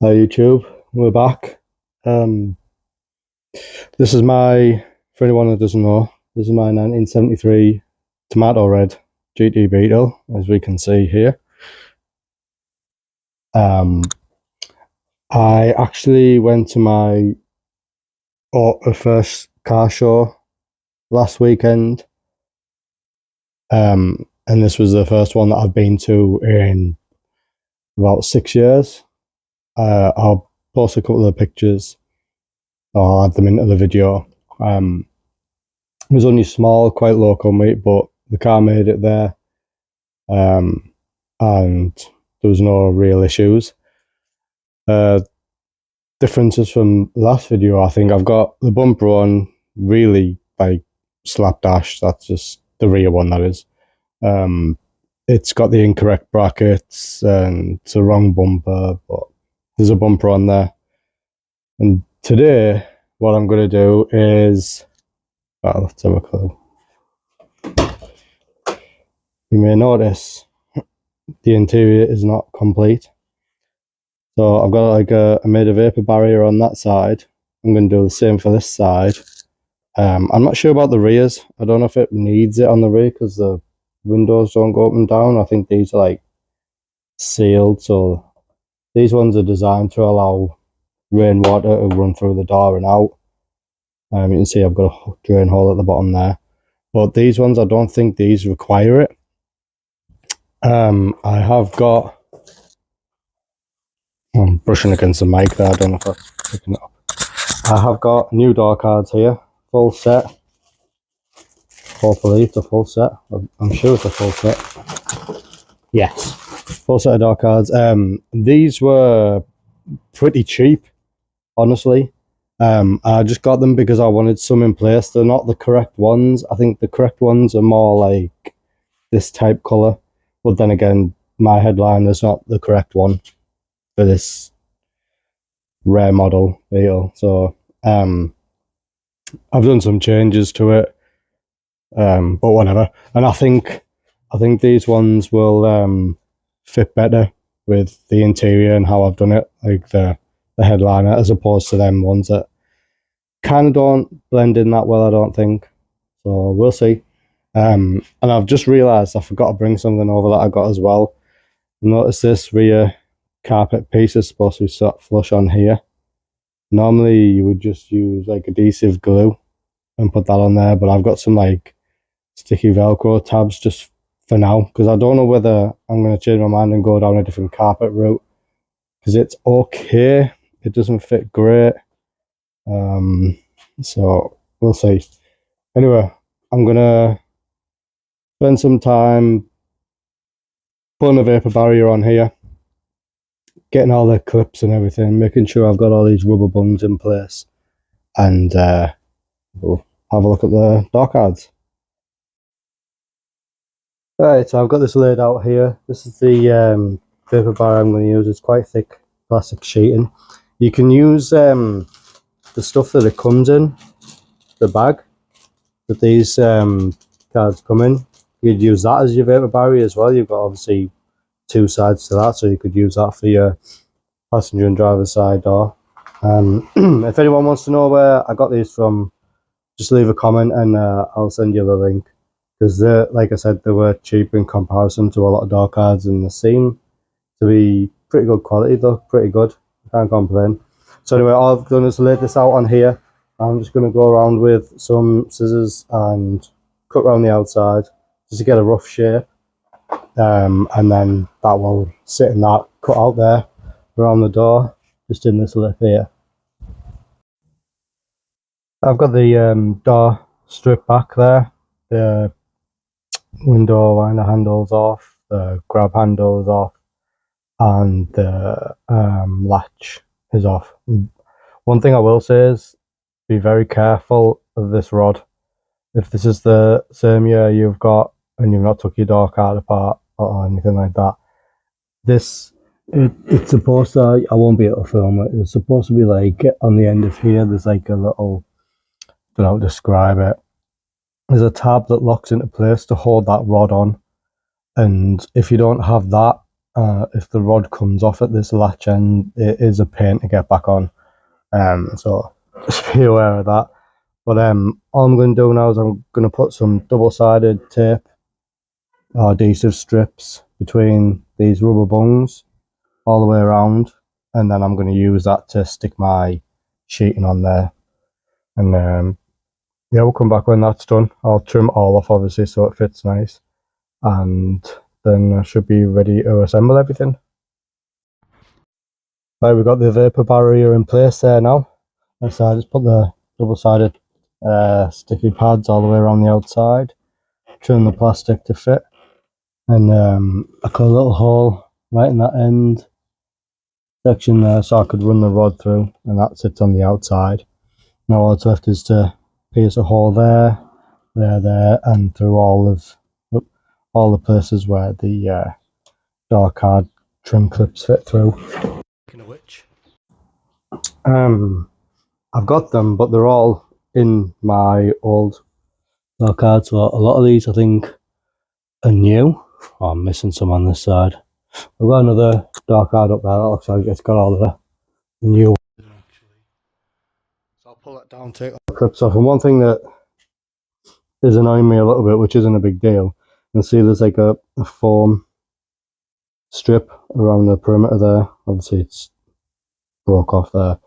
Hi YouTube, we're back. Um, this is for anyone that doesn't know, this is my 1973 tomato red GT Beetle, as we can see here. I actually went to my first car show last weekend, and this was the first one that I've been to in about 6 years. I'll post a couple of pictures, or I'll add them into the video. It was only small, quite local meet, but the car made it there, and there was no real issues. Differences from the last video, I think I've got the bumper on really like slapdash. That's just the rear one, that is. It's got the incorrect brackets and it's a wrong bumper, but there's a bumper on there. And today, what I'm going to do is, well, let's have a clue. You may notice the interior is not complete. So I've got like I made a vapor barrier on that side. I'm going to do the same for this side. I'm not sure about the rears. I don't know if it needs it on the rear because the windows don't go up and down. I think these are like sealed, so these ones are designed to allow rainwater to run through the door and out. You can see I've got a drain hole at the bottom there, but these ones, I don't think these require it. I have got, I'm brushing against the mic there, I don't know if that's picking it up. I have got new door cards here, full set. Hopefully it's a full set. I'm sure it's a full set. Yes, full set of door cards. These were pretty cheap, honestly. I just got them because I wanted some in place. They're not the correct ones. I think the correct ones are more like this type colour. But then again, my headliner is not the correct one for this rare model Beetle. So I've done some changes to it, but whatever. And I think these ones will fit better with the interior and how I've done it, like the headliner, as opposed to them ones that kind of don't blend in that well, I don't think. So we'll see. And I've just realised I forgot to bring something over that I got as well. Notice this rear carpet piece is supposed to be sat flush on here. Normally you would just use like adhesive glue and put that on there, but I've got some like sticky Velcro tabs just for now, because I don't know whether I'm going to change my mind and go down a different carpet route, because it's okay, it doesn't fit great. So we'll see. Anyway, I'm gonna spend some time putting a vapor barrier on here, getting all the clips and everything, making sure I've got all these rubber bungs in place, and we'll have a look at the door cards. Right, so I've got this laid out here. This is the vapor barrier I'm going to use. It's quite thick plastic sheeting. You can use the stuff that it comes in, the bag that these cards come in. You'd use that as your vapor barrier as well. You've got obviously two sides to that, so you could use that for your passenger and driver's side door. If anyone wants to know where I got these from, just leave a comment and I'll send you the link, because like I said, they were cheap in comparison to a lot of door cards, and they seem to be pretty good quality. Though pretty good, can't complain. So anyway, all I've done is laid this out on here. I'm just going to go around with some scissors and cut around the outside just to get a rough shape, and then that will sit in that cut out there around the door, just in this lip here. I've got the door stripped back there, the window winder handles off, the grab handle is off, and the latch is off. One thing I will say is be very careful of this rod. If this is the same year you've got and you've not took your door card apart or anything like that, it's supposed to, I won't be able to film it, it's supposed to be like on the end of here, there's like a little, I don't know how to describe it, there's a tab that locks into place to hold that rod on, and if you don't have that, if the rod comes off at this latch end, it is a pain to get back on. So just be aware of that. But all I'm going to do now is I'm going to put some double-sided tape or adhesive strips between these rubber bungs all the way around, and then I'm going to use that to stick my sheeting on there. And yeah, we'll come back when that's done. I'll trim it all off, obviously, so it fits nice, and then I should be ready to assemble everything. Right, we've got the vapor barrier in place there now. So I just put the double-sided sticky pads all the way around the outside, trim the plastic to fit, and I cut a little hole right in that end section there so I could run the rod through, and that sits on the outside. Now all that's left is to pierce a hole there, and through all the places where the door card trim clips fit through. I've got them, but they're all in my old door card, so a lot of these I think are new. Oh, I'm missing some on this side. I've got another door card up there that looks like it's got all the new ones in actually. So I'll pull that down, take all the clips off. And one thing that is annoying me a little bit, which isn't a big deal, you'll see there's like a foam strip around the perimeter there. Obviously it's broke off there,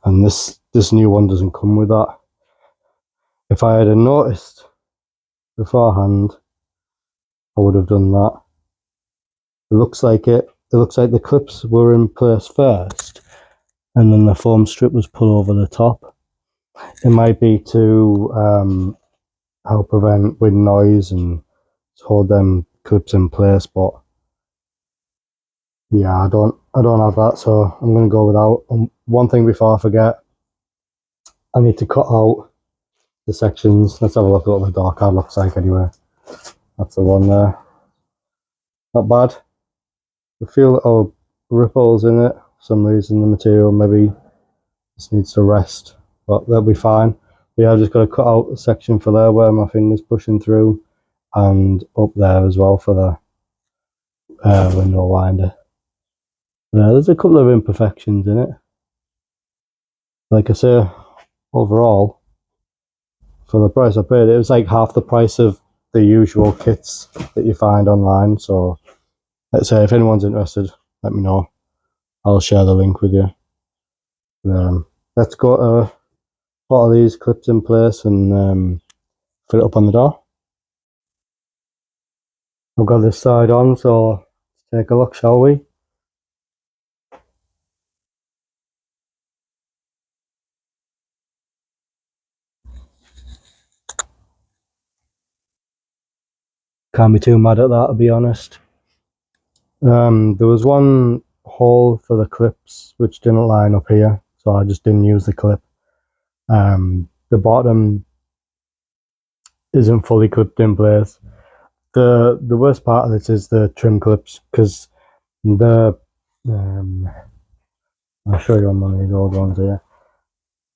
and this new one doesn't come with that. If I had noticed beforehand, I would have done that. It looks like the clips were in place first, and then the foam strip was put over the top. It might be to help prevent wind noise and hold them clips in place, but yeah, I don't have that, so I'm going to go without. One thing before I forget, I need to cut out the sections. Let's have a look at what the door card looks like anyway. That's the one there. Not bad. A few little ripples in it. For some reason the material maybe just needs to rest, but they'll be fine. But yeah, I've just got to cut out a section for there where my finger's pushing through, and up there as well for the window winder. There's a couple of imperfections in it. Like I say, overall, for the price I paid, it was like half the price of the usual kits that you find online. So let's say if anyone's interested, let me know. I'll share the link with you. Let's go to put all these clips in place and fit it up on the door. I've got this side on, so let's take a look, shall we? Can't be too mad at that, to be honest. There was one hole for the clips which didn't line up here, so I just didn't use the clip. The bottom isn't fully clipped in place. The worst part of this is the trim clips, because the I'll show you on one of these old ones here.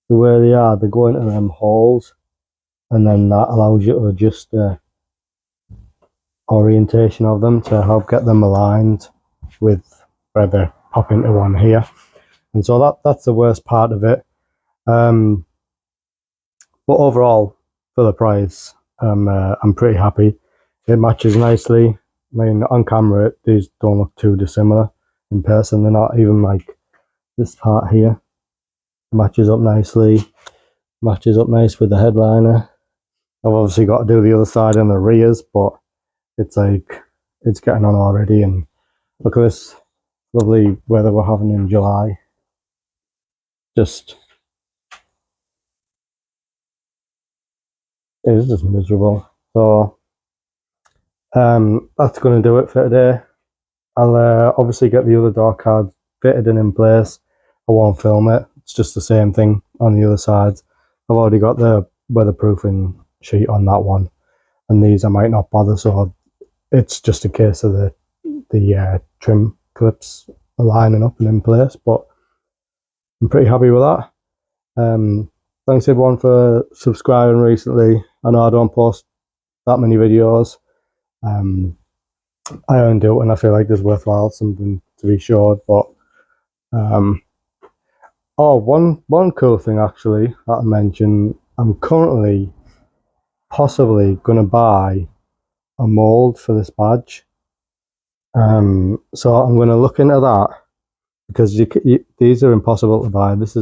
The way they are, they go into them holes, and then that allows you to adjust the orientation of them to help get them aligned with where they pop into one here. And so that's the worst part of it. But overall, for the price, I'm pretty happy. It matches nicely. I mean, on camera, these don't look too dissimilar. In person, they're not. Even like this part here matches up nicely. Matches up nice with the headliner. I've obviously got to do the other side and the rears, but it's like it's getting on already. And look at this lovely weather we're having in July. Just it is just miserable. So that's going to do it for today. I'll obviously get the other door card fitted and in place. I won't film it. It's just the same thing on the other sides. I've already got the weatherproofing sheet on that one, and these I might not bother. So it's just a case of the trim clips lining up and in place. But I'm pretty happy with that. Thanks everyone for subscribing recently. I know I don't post that many videos. I only do it when I feel like there's worthwhile something to be short. But oh, one cool thing actually that I mentioned, I'm currently possibly gonna buy a mold for this badge. So I'm gonna look into that because these are impossible to buy. This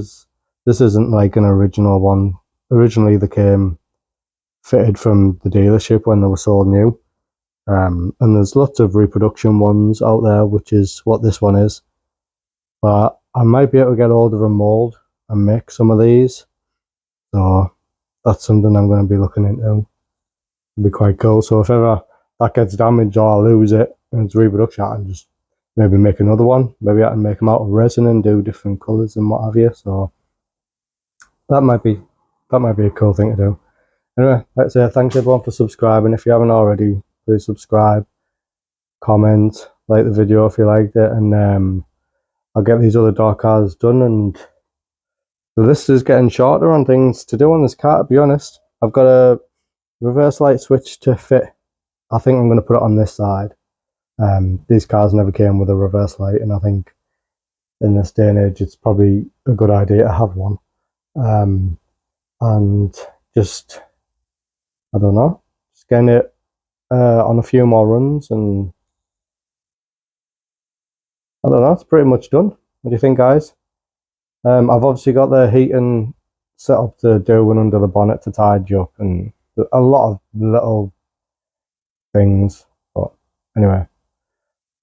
isn't like an original one. Originally, they came fitted from the dealership when they were sold new. And there's lots of reproduction ones out there, which is what this one is. But I might be able to get hold of a mold and make some of these. So that's something I'm going to be looking into. It'd be quite cool. So if ever that gets damaged or I lose it in its reproduction, I can just maybe make another one. Maybe I can make them out of resin and do different colours and what have you. So that might be a cool thing to do. Anyway, let's say thanks everyone for subscribing. If you haven't already, please subscribe, comment, like the video if you liked it, and I'll get these other dark cars done. And the list is getting shorter on things to do on this car, to be honest. I've got a reverse light switch to fit. I think I'm going to put it on this side. These cars never came with a reverse light, and I think in this day and age it's probably a good idea to have one. And just, I don't know, just getting it on a few more runs, and I don't know, it's pretty much done. What do you think, guys? I've obviously got the heating set up to do one under the bonnet to tidy up, and a lot of little things. But anyway,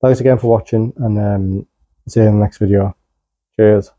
thanks again for watching, and see you in the next video. Cheers.